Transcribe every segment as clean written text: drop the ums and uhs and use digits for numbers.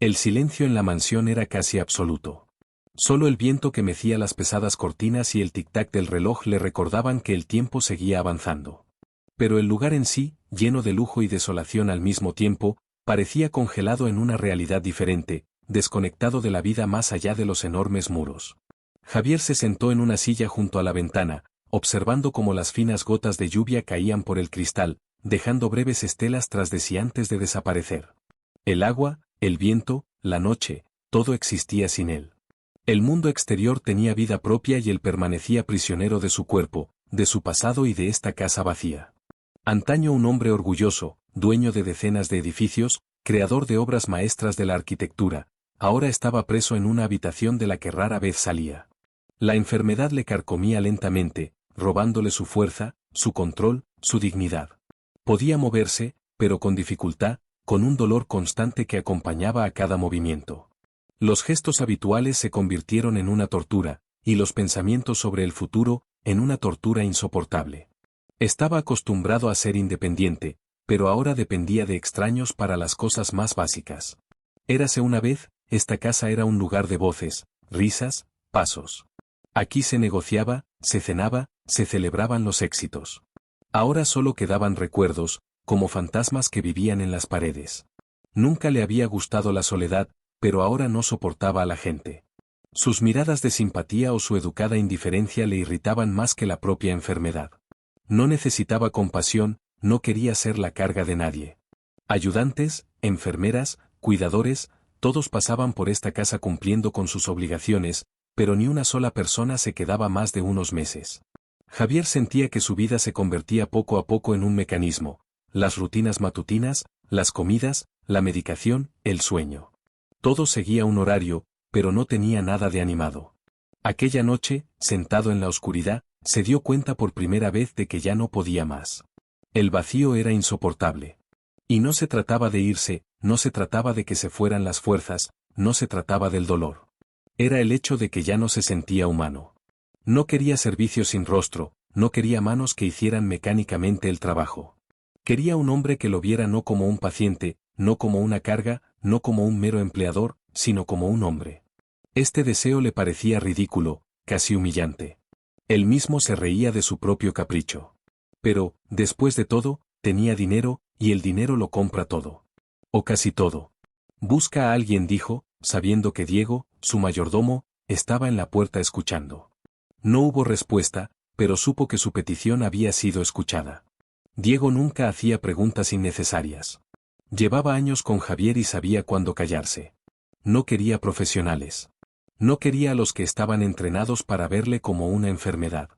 El silencio en la mansión era casi absoluto. Solo el viento que mecía las pesadas cortinas y el tic-tac del reloj le recordaban que el tiempo seguía avanzando. Pero el lugar en sí, lleno de lujo y desolación al mismo tiempo, parecía congelado en una realidad diferente, desconectado de la vida más allá de los enormes muros. Javier se sentó en una silla junto a la ventana, observando cómo las finas gotas de lluvia caían por el cristal, dejando breves estelas tras de sí antes de desaparecer. El agua, el viento, la noche, todo existía sin él. El mundo exterior tenía vida propia y él permanecía prisionero de su cuerpo, de su pasado y de esta casa vacía. Antaño un hombre orgulloso, dueño de decenas de edificios, creador de obras maestras de la arquitectura, ahora estaba preso en una habitación de la que rara vez salía. La enfermedad le carcomía lentamente, robándole su fuerza, su control, su dignidad. Podía moverse, pero con dificultad, con un dolor constante que acompañaba a cada movimiento. Los gestos habituales se convirtieron en una tortura, y los pensamientos sobre el futuro, en una tortura insoportable. Estaba acostumbrado a ser independiente, pero ahora dependía de extraños para las cosas más básicas. Érase una vez, esta casa era un lugar de voces, risas, pasos. Aquí se negociaba, se cenaba, se celebraban los éxitos. Ahora solo quedaban recuerdos, como fantasmas que vivían en las paredes. Nunca le había gustado la soledad, pero ahora no soportaba a la gente. Sus miradas de simpatía o su educada indiferencia le irritaban más que la propia enfermedad. No necesitaba compasión, no quería ser la carga de nadie. Ayudantes, enfermeras, cuidadores, todos pasaban por esta casa cumpliendo con sus obligaciones, pero ni una sola persona se quedaba más de unos meses. Javier sentía que su vida se convertía poco a poco en un mecanismo, las rutinas matutinas, las comidas, la medicación, el sueño. Todo seguía un horario, pero no tenía nada de animado. Aquella noche, sentado en la oscuridad, se dio cuenta por primera vez de que ya no podía más. El vacío era insoportable. Y no se trataba de irse, no se trataba de que se fueran las fuerzas, no se trataba del dolor. Era el hecho de que ya no se sentía humano. No quería servicios sin rostro, no quería manos que hicieran mecánicamente el trabajo. Quería un hombre que lo viera no como un paciente, no como una carga, no como un mero empleador, sino como un hombre. Este deseo le parecía ridículo, casi humillante. Él mismo se reía de su propio capricho. Pero, después de todo, tenía dinero, y el dinero lo compra todo. O casi todo. Busca a alguien, dijo, sabiendo que Diego, su mayordomo, estaba en la puerta escuchando. No hubo respuesta, pero supo que su petición había sido escuchada. Diego nunca hacía preguntas innecesarias. Llevaba años con Javier y sabía cuándo callarse. No quería profesionales. No quería a los que estaban entrenados para verle como una enfermedad.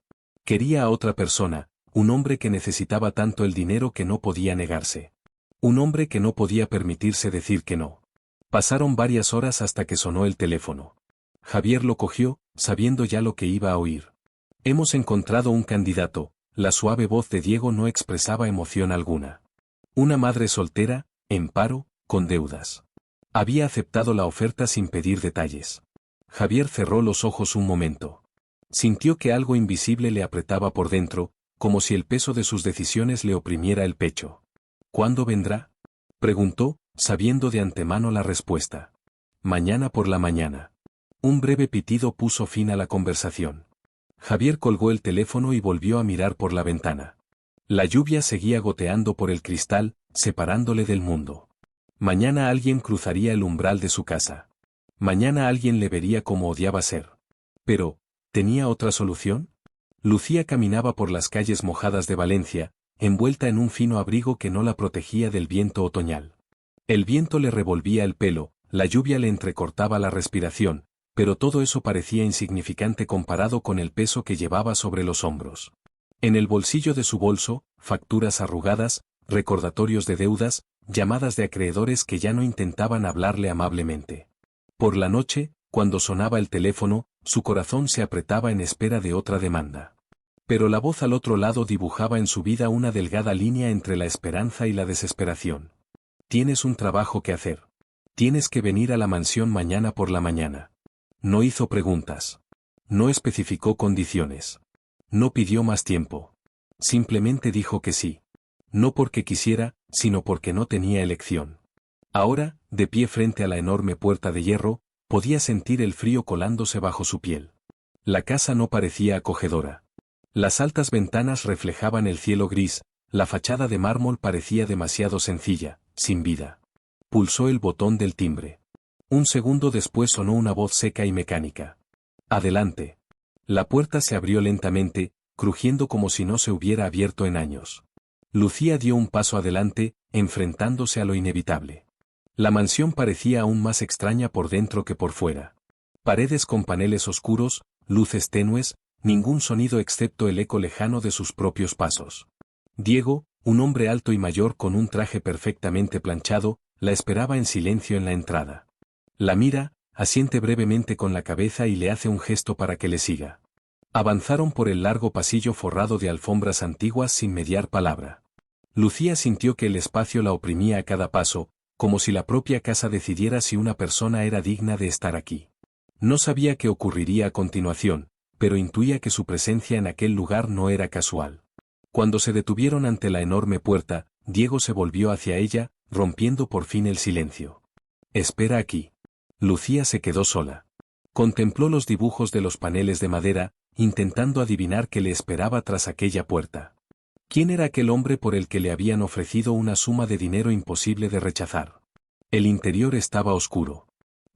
Quería a otra persona, un hombre que necesitaba tanto el dinero que no podía negarse. Un hombre que no podía permitirse decir que no. Pasaron varias horas hasta que sonó el teléfono. Javier lo cogió, sabiendo ya lo que iba a oír. Hemos encontrado un candidato. La suave voz de Diego no expresaba emoción alguna. Una madre soltera, en paro, con deudas. Había aceptado la oferta sin pedir detalles. Javier cerró los ojos un momento. Sintió que algo invisible le apretaba por dentro, como si el peso de sus decisiones le oprimiera el pecho. ¿Cuándo vendrá?, preguntó, sabiendo de antemano la respuesta. Mañana por la mañana. Un breve pitido puso fin a la conversación. Javier colgó el teléfono y volvió a mirar por la ventana. La lluvia seguía goteando por el cristal, separándole del mundo. Mañana alguien cruzaría el umbral de su casa. Mañana alguien le vería como odiaba ser. Pero, ¿tenía otra solución? Lucía caminaba por las calles mojadas de Valencia, envuelta en un fino abrigo que no la protegía del viento otoñal. El viento le revolvía el pelo, la lluvia le entrecortaba la respiración, pero todo eso parecía insignificante comparado con el peso que llevaba sobre los hombros. En el bolsillo de su bolso, facturas arrugadas, recordatorios de deudas, llamadas de acreedores que ya no intentaban hablarle amablemente. Por la noche, cuando sonaba el teléfono, su corazón se apretaba en espera de otra demanda. Pero la voz al otro lado dibujaba en su vida una delgada línea entre la esperanza y la desesperación. Tienes un trabajo que hacer. Tienes que venir a la mansión mañana por la mañana. No hizo preguntas. No especificó condiciones. No pidió más tiempo. Simplemente dijo que sí. No porque quisiera, sino porque no tenía elección. Ahora, de pie frente a la enorme puerta de hierro, podía sentir el frío colándose bajo su piel. La casa no parecía acogedora. Las altas ventanas reflejaban el cielo gris, la fachada de mármol parecía demasiado sencilla, sin vida. Pulsó el botón del timbre. Un segundo después sonó una voz seca y mecánica. «Adelante». La puerta se abrió lentamente, crujiendo como si no se hubiera abierto en años. Lucía dio un paso adelante, enfrentándose a lo inevitable. La mansión parecía aún más extraña por dentro que por fuera. Paredes con paneles oscuros, luces tenues, ningún sonido excepto el eco lejano de sus propios pasos. Diego, un hombre alto y mayor con un traje perfectamente planchado, la esperaba en silencio en la entrada. La mira, asiente brevemente con la cabeza y le hace un gesto para que le siga. Avanzaron por el largo pasillo forrado de alfombras antiguas sin mediar palabra. Lucía sintió que el espacio la oprimía a cada paso, como si la propia casa decidiera si una persona era digna de estar aquí. No sabía qué ocurriría a continuación, pero intuía que su presencia en aquel lugar no era casual. Cuando se detuvieron ante la enorme puerta, Diego se volvió hacia ella, rompiendo por fin el silencio. «Espera aquí». Lucía se quedó sola. Contempló los dibujos de los paneles de madera, intentando adivinar qué le esperaba tras aquella puerta. ¿Quién era aquel hombre por el que le habían ofrecido una suma de dinero imposible de rechazar? El interior estaba oscuro.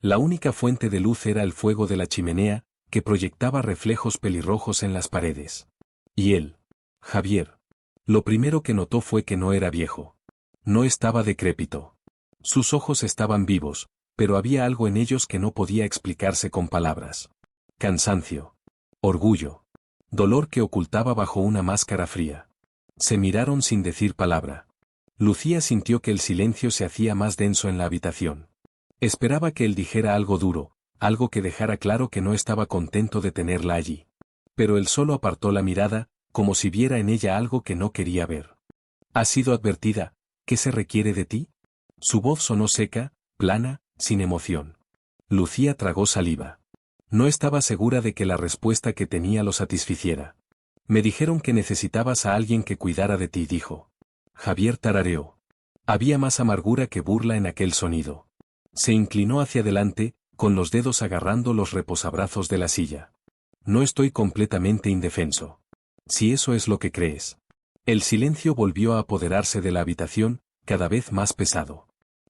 La única fuente de luz era el fuego de la chimenea, que proyectaba reflejos pelirrojos en las paredes. Y él, Javier. Lo primero que notó fue que no era viejo. No estaba decrépito. Sus ojos estaban vivos, pero había algo en ellos que no podía explicarse con palabras. Cansancio. Orgullo. Dolor que ocultaba bajo una máscara fría. Se miraron sin decir palabra. Lucía sintió que el silencio se hacía más denso en la habitación. Esperaba que él dijera algo duro, algo que dejara claro que no estaba contento de tenerla allí. Pero él solo apartó la mirada, como si viera en ella algo que no quería ver. «¿Has sido advertida? ¿Qué se requiere de ti?» Su voz sonó seca, plana, sin emoción. Lucía tragó saliva. No estaba segura de que la respuesta que tenía lo satisficiera. «Me dijeron que necesitabas a alguien que cuidara de ti», dijo. Javier tarareó. Había más amargura que burla en aquel sonido. Se inclinó hacia adelante, con los dedos agarrando los reposabrazos de la silla. «No estoy completamente indefenso. Si eso es lo que crees». El silencio volvió a apoderarse de la habitación, cada vez más pesado.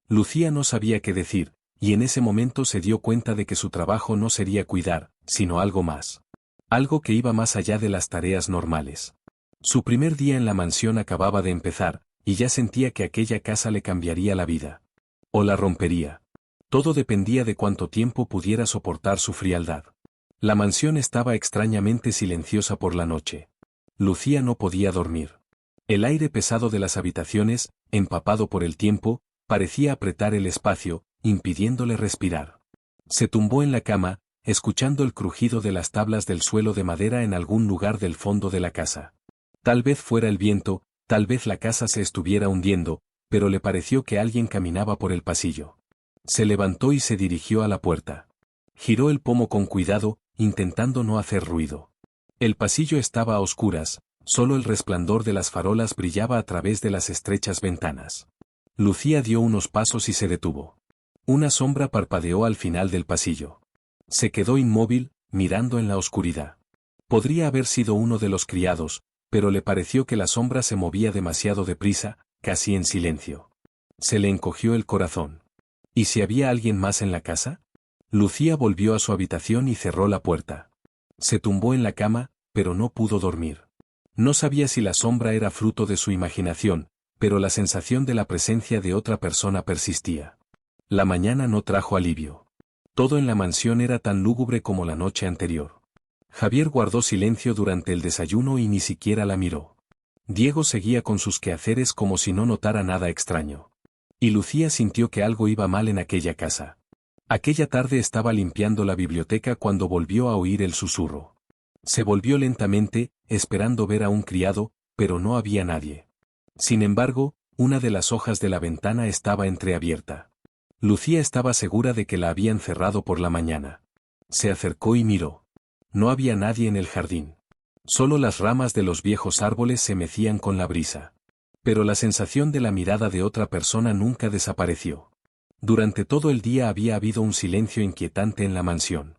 Lucía no sabía qué decir, y en ese momento se dio cuenta de que su trabajo no sería cuidar, sino algo más. Algo que iba más allá de las tareas normales. Su primer día en la mansión acababa de empezar, y ya sentía que aquella casa le cambiaría la vida. O la rompería. Todo dependía de cuánto tiempo pudiera soportar su frialdad. La mansión estaba extrañamente silenciosa por la noche. Lucía no podía dormir. El aire pesado de las habitaciones, empapado por el tiempo, parecía apretar el espacio, impidiéndole respirar. Se tumbó en la cama, escuchando el crujido de las tablas del suelo de madera en algún lugar del fondo de la casa. Tal vez fuera el viento, tal vez la casa se estuviera hundiendo, pero le pareció que alguien caminaba por el pasillo. Se levantó y se dirigió a la puerta. Giró el pomo con cuidado, intentando no hacer ruido. El pasillo estaba a oscuras, solo el resplandor de las farolas brillaba a través de las estrechas ventanas. Lucía dio unos pasos y se detuvo. Una sombra parpadeó al final del pasillo. Se quedó inmóvil, mirando en la oscuridad. Podría haber sido uno de los criados, pero le pareció que la sombra se movía demasiado deprisa, casi en silencio. Se le encogió el corazón. ¿Y si había alguien más en la casa? Lucía volvió a su habitación y cerró la puerta. Se tumbó en la cama, pero no pudo dormir. No sabía si la sombra era fruto de su imaginación, pero la sensación de la presencia de otra persona persistía. La mañana no trajo alivio. Todo en la mansión era tan lúgubre como la noche anterior. Javier guardó silencio durante el desayuno y ni siquiera la miró. Diego seguía con sus quehaceres como si no notara nada extraño. Y Lucía sintió que algo iba mal en aquella casa. Aquella tarde estaba limpiando la biblioteca cuando volvió a oír el susurro. Se volvió lentamente, esperando ver a un criado, pero no había nadie. Sin embargo, una de las hojas de la ventana estaba entreabierta. Lucía estaba segura de que la habían cerrado por la mañana. Se acercó y miró. No había nadie en el jardín. Solo las ramas de los viejos árboles se mecían con la brisa. Pero la sensación de la mirada de otra persona nunca desapareció. Durante todo el día había habido un silencio inquietante en la mansión.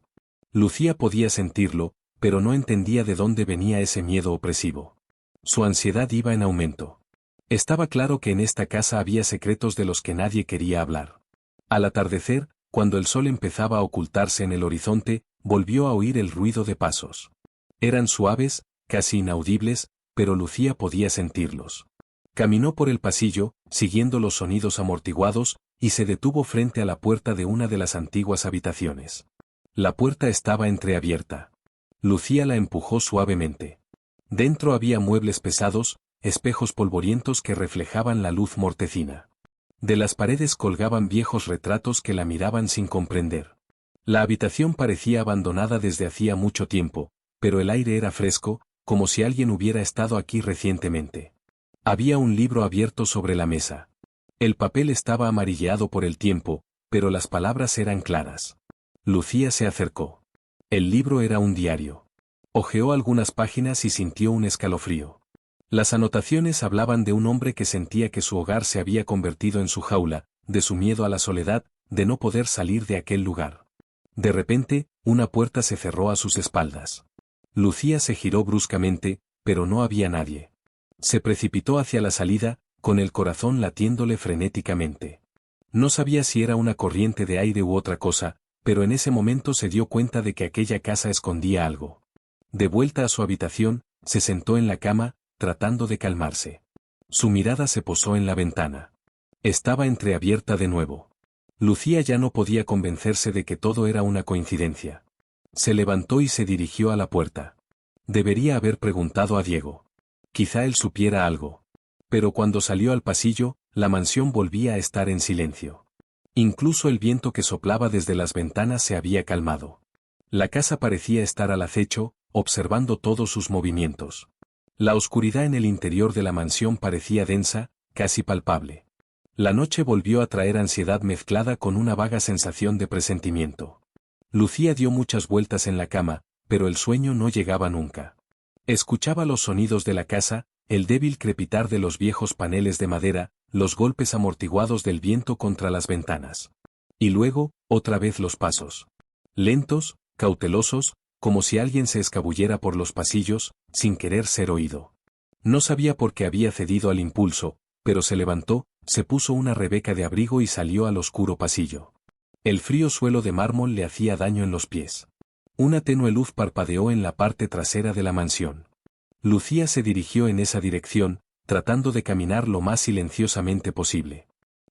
Lucía podía sentirlo, pero no entendía de dónde venía ese miedo opresivo. Su ansiedad iba en aumento. Estaba claro que en esta casa había secretos de los que nadie quería hablar. Al atardecer, cuando el sol empezaba a ocultarse en el horizonte, volvió a oír el ruido de pasos. Eran suaves, casi inaudibles, pero Lucía podía sentirlos. Caminó por el pasillo, siguiendo los sonidos amortiguados, y se detuvo frente a la puerta de una de las antiguas habitaciones. La puerta estaba entreabierta. Lucía la empujó suavemente. Dentro había muebles pesados, espejos polvorientos que reflejaban la luz mortecina. De las paredes colgaban viejos retratos que la miraban sin comprender. La habitación parecía abandonada desde hacía mucho tiempo, pero el aire era fresco, como si alguien hubiera estado aquí recientemente. Había un libro abierto sobre la mesa. El papel estaba amarilleado por el tiempo, pero las palabras eran claras. Lucía se acercó. El libro era un diario. Hojeó algunas páginas y sintió un escalofrío. Las anotaciones hablaban de un hombre que sentía que su hogar se había convertido en su jaula, de su miedo a la soledad, de no poder salir de aquel lugar. De repente, una puerta se cerró a sus espaldas. Lucía se giró bruscamente, pero no había nadie. Se precipitó hacia la salida, con el corazón latiéndole frenéticamente. No sabía si era una corriente de aire u otra cosa, pero en ese momento se dio cuenta de que aquella casa escondía algo. De vuelta a su habitación, se sentó en la cama, tratando de calmarse. Su mirada se posó en la ventana. Estaba entreabierta de nuevo. Lucía ya no podía convencerse de que todo era una coincidencia. Se levantó y se dirigió a la puerta. Debería haber preguntado a Diego. Quizá él supiera algo. Pero cuando salió al pasillo, la mansión volvía a estar en silencio. Incluso el viento que soplaba desde las ventanas se había calmado. La casa parecía estar al acecho, observando todos sus movimientos. La oscuridad en el interior de la mansión parecía densa, casi palpable. La noche volvió a traer ansiedad mezclada con una vaga sensación de presentimiento. Lucía dio muchas vueltas en la cama, pero el sueño no llegaba nunca. Escuchaba los sonidos de la casa, el débil crepitar de los viejos paneles de madera, los golpes amortiguados del viento contra las ventanas. Y luego, otra vez los pasos. Lentos, cautelosos, como si alguien se escabullera por los pasillos, sin querer ser oído. No sabía por qué había cedido al impulso, pero se levantó, se puso una rebeca de abrigo y salió al oscuro pasillo. El frío suelo de mármol le hacía daño en los pies. Una tenue luz parpadeó en la parte trasera de la mansión. Lucía se dirigió en esa dirección, tratando de caminar lo más silenciosamente posible.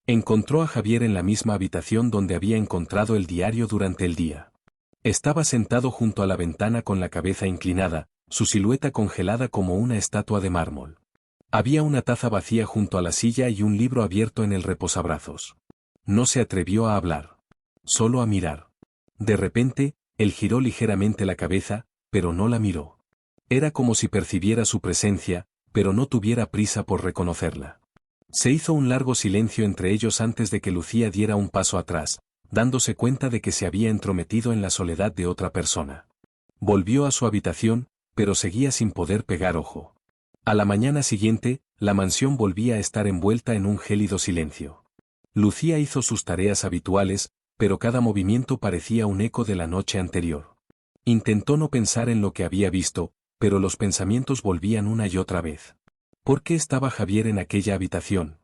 Encontró a Javier en la misma habitación donde había encontrado el diario durante el día. Estaba sentado junto a la ventana con la cabeza inclinada, su silueta congelada como una estatua de mármol. Había una taza vacía junto a la silla y un libro abierto en el reposabrazos. No se atrevió a hablar. Solo a mirar. De repente, él giró ligeramente la cabeza, pero no la miró. Era como si percibiera su presencia, pero no tuviera prisa por reconocerla. Se hizo un largo silencio entre ellos antes de que Lucía diera un paso atrás, dándose cuenta de que se había entrometido en la soledad de otra persona. Volvió a su habitación, pero seguía sin poder pegar ojo. A la mañana siguiente, la mansión volvía a estar envuelta en un gélido silencio. Lucía hizo sus tareas habituales, pero cada movimiento parecía un eco de la noche anterior. Intentó no pensar en lo que había visto, pero los pensamientos volvían una y otra vez. ¿Por qué estaba Javier en aquella habitación?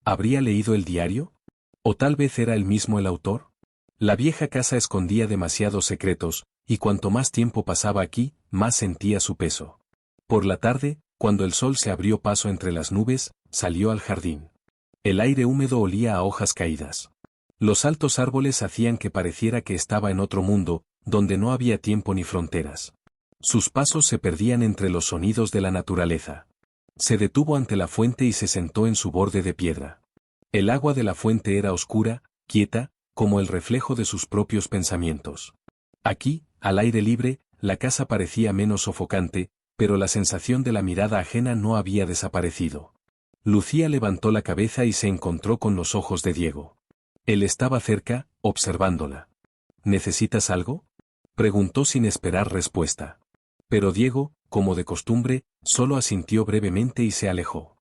¿Habría leído el diario? ¿O tal vez era él mismo el autor? La vieja casa escondía demasiados secretos, y cuanto más tiempo pasaba aquí, más sentía su peso. Por la tarde, cuando el sol se abrió paso entre las nubes, salió al jardín. El aire húmedo olía a hojas caídas. Los altos árboles hacían que pareciera que estaba en otro mundo, donde no había tiempo ni fronteras. Sus pasos se perdían entre los sonidos de la naturaleza. Se detuvo ante la fuente y se sentó en su borde de piedra. El agua de la fuente era oscura, quieta, como el reflejo de sus propios pensamientos. Aquí, al aire libre, la casa parecía menos sofocante, pero la sensación de la mirada ajena no había desaparecido. Lucía levantó la cabeza y se encontró con los ojos de Diego. Él estaba cerca, observándola. ¿Necesitas algo?, preguntó sin esperar respuesta. Pero Diego, como de costumbre, solo asintió brevemente y se alejó.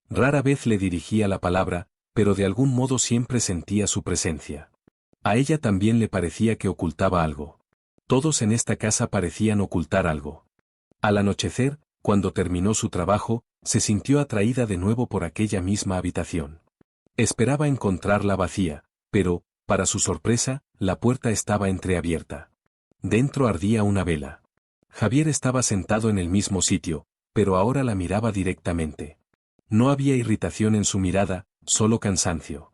Rara vez le dirigía la palabra, pero de algún modo siempre sentía su presencia. A ella también le parecía que ocultaba algo. Todos en esta casa parecían ocultar algo. Al anochecer, cuando terminó su trabajo, se sintió atraída de nuevo por aquella misma habitación. Esperaba encontrarla vacía, pero, para su sorpresa, la puerta estaba entreabierta. Dentro ardía una vela. Javier estaba sentado en el mismo sitio, pero ahora la miraba directamente. No había irritación en su mirada, solo cansancio.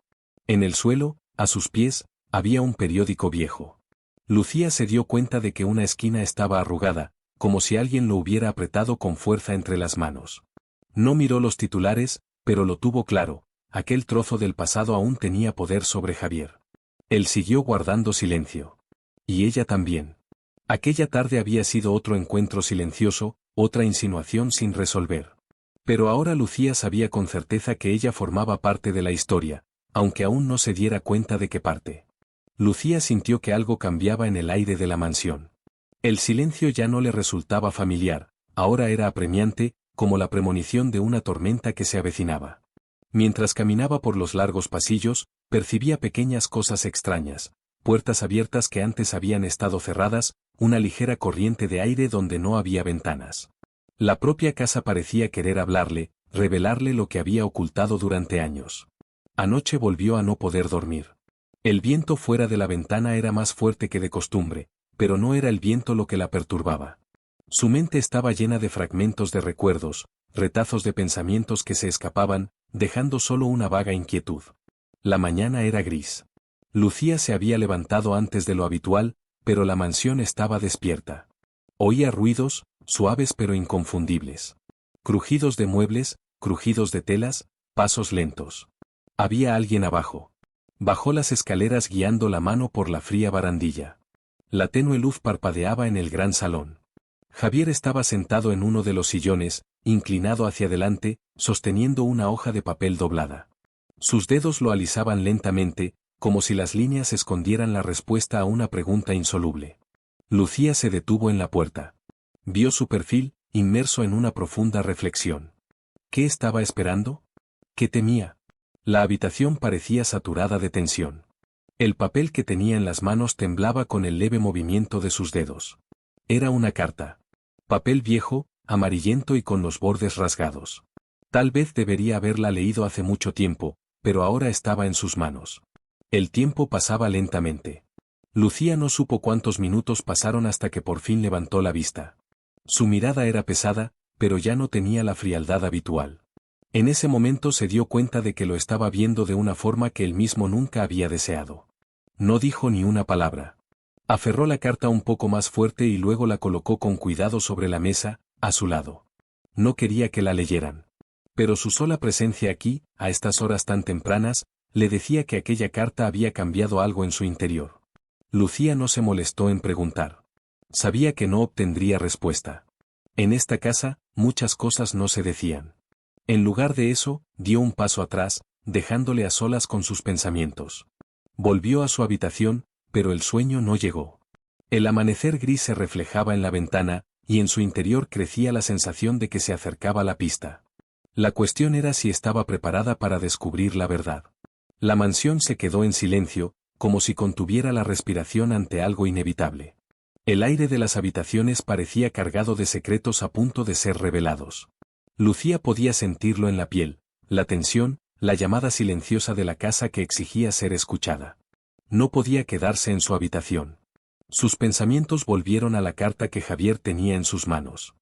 En el suelo, a sus pies, había un periódico viejo. Lucía se dio cuenta de que una esquina estaba arrugada, como si alguien lo hubiera apretado con fuerza entre las manos. No miró los titulares, pero lo tuvo claro, aquel trozo del pasado aún tenía poder sobre Javier. Él siguió guardando silencio. Y ella también. Aquella tarde había sido otro encuentro silencioso, otra insinuación sin resolver. Pero ahora Lucía sabía con certeza que ella formaba parte de la historia, aunque aún no se diera cuenta de qué parte. Lucía sintió que algo cambiaba en el aire de la mansión. El silencio ya no le resultaba familiar, ahora era apremiante, como la premonición de una tormenta que se avecinaba. Mientras caminaba por los largos pasillos, percibía pequeñas cosas extrañas, puertas abiertas que antes habían estado cerradas, una ligera corriente de aire donde no había ventanas. La propia casa parecía querer hablarle, revelarle lo que había ocultado durante años. Anoche volvió a no poder dormir. El viento fuera de la ventana era más fuerte que de costumbre, pero no era el viento lo que la perturbaba. Su mente estaba llena de fragmentos de recuerdos, retazos de pensamientos que se escapaban, dejando solo una vaga inquietud. La mañana era gris. Lucía se había levantado antes de lo habitual, pero la mansión estaba despierta. Oía ruidos, suaves pero inconfundibles. Crujidos de muebles, crujidos de telas, pasos lentos. Había alguien abajo. Bajó las escaleras guiando la mano por la fría barandilla. La tenue luz parpadeaba en el gran salón. Javier estaba sentado en uno de los sillones, inclinado hacia adelante, sosteniendo una hoja de papel doblada. Sus dedos lo alisaban lentamente, como si las líneas escondieran la respuesta a una pregunta insoluble. Lucía se detuvo en la puerta. Vio su perfil, inmerso en una profunda reflexión. ¿Qué estaba esperando? ¿Qué temía? La habitación parecía saturada de tensión. El papel que tenía en las manos temblaba con el leve movimiento de sus dedos. Era una carta. Papel viejo, amarillento y con los bordes rasgados. Tal vez debería haberla leído hace mucho tiempo, pero ahora estaba en sus manos. El tiempo pasaba lentamente. Lucía no supo cuántos minutos pasaron hasta que por fin levantó la vista. Su mirada era pesada, pero ya no tenía la frialdad habitual. En ese momento se dio cuenta de que lo estaba viendo de una forma que él mismo nunca había deseado. No dijo ni una palabra. Aferró la carta un poco más fuerte y luego la colocó con cuidado sobre la mesa, a su lado. No quería que la leyeran. Pero su sola presencia aquí, a estas horas tan tempranas, le decía que aquella carta había cambiado algo en su interior. Lucía no se molestó en preguntar. Sabía que no obtendría respuesta. En esta casa, muchas cosas no se decían. En lugar de eso, dio un paso atrás, dejándole a solas con sus pensamientos. Volvió a su habitación, pero el sueño no llegó. El amanecer gris se reflejaba en la ventana, y en su interior crecía la sensación de que se acercaba la pista. La cuestión era si estaba preparada para descubrir la verdad. La mansión se quedó en silencio, como si contuviera la respiración ante algo inevitable. El aire de las habitaciones parecía cargado de secretos a punto de ser revelados. Lucía podía sentirlo en la piel, la tensión, la llamada silenciosa de la casa que exigía ser escuchada. No podía quedarse en su habitación. Sus pensamientos volvieron a la carta que Javier tenía en sus manos.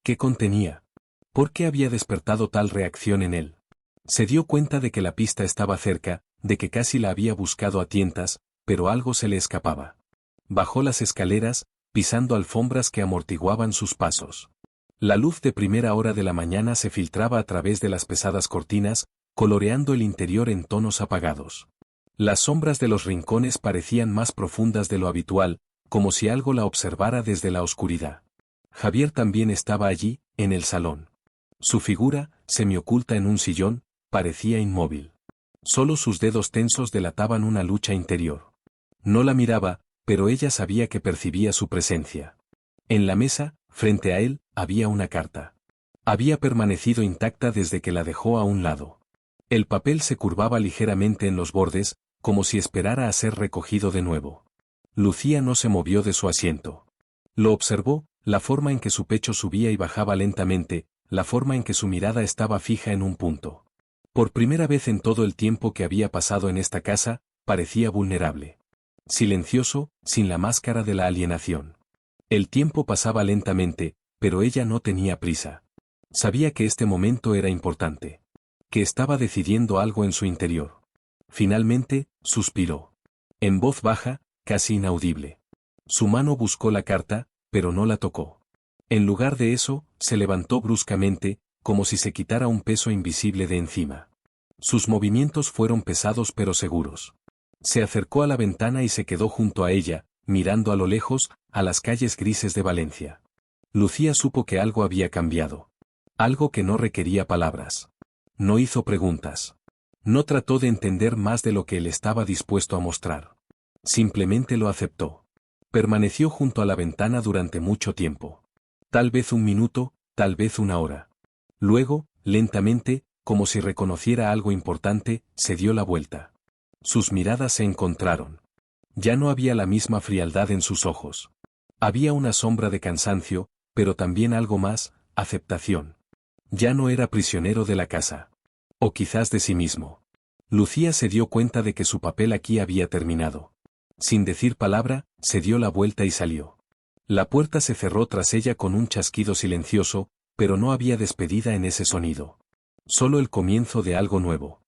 ¿Qué contenía? ¿Por qué había despertado tal reacción en él? Se dio cuenta de que la pista estaba cerca, de que casi la había buscado a tientas, pero algo se le escapaba. Bajó las escaleras, pisando alfombras que amortiguaban sus pasos. La luz de primera hora de la mañana se filtraba a través de las pesadas cortinas, coloreando el interior en tonos apagados. Las sombras de los rincones parecían más profundas de lo habitual, como si algo la observara desde la oscuridad. Javier también estaba allí, en el salón. Su figura, semioculta en un sillón, parecía inmóvil. Solo sus dedos tensos delataban una lucha interior. No la miraba, pero ella sabía que percibía su presencia. En la mesa, frente a él, había una carta. Había permanecido intacta desde que la dejó a un lado. El papel se curvaba ligeramente en los bordes, como si esperara a ser recogido de nuevo. Lucía no se movió de su asiento. Lo observó, la forma en que su pecho subía y bajaba lentamente, la forma en que su mirada estaba fija en un punto. Por primera vez en todo el tiempo que había pasado en esta casa, parecía vulnerable. Silencioso, sin la máscara de la alienación. El tiempo pasaba lentamente, pero ella no tenía prisa. Sabía que este momento era importante. Que estaba decidiendo algo en su interior. Finalmente, suspiró. En voz baja, casi inaudible. Su mano buscó la carta, pero no la tocó. En lugar de eso, se levantó bruscamente, como si se quitara un peso invisible de encima. Sus movimientos fueron pesados pero seguros. Se acercó a la ventana y se quedó junto a ella, mirando a lo lejos, a las calles grises de Valencia. Lucía supo que algo había cambiado. Algo que no requería palabras. No hizo preguntas. No trató de entender más de lo que él estaba dispuesto a mostrar. Simplemente lo aceptó. Permaneció junto a la ventana durante mucho tiempo. Tal vez un minuto, tal vez una hora. Luego, lentamente, como si reconociera algo importante, se dio la vuelta. Sus miradas se encontraron. Ya no había la misma frialdad en sus ojos. Había una sombra de cansancio, pero también algo más, aceptación. Ya no era prisionero de la casa. O quizás de sí mismo. Lucía se dio cuenta de que su papel aquí había terminado. Sin decir palabra, se dio la vuelta y salió. La puerta se cerró tras ella con un chasquido silencioso, pero no había despedida en ese sonido. Solo el comienzo de algo nuevo.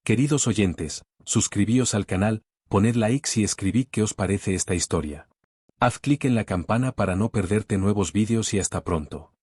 Queridos oyentes, suscribíos al canal, poned likes y escribid qué os parece esta historia. Haz clic en la campana para no perderte nuevos vídeos y hasta pronto.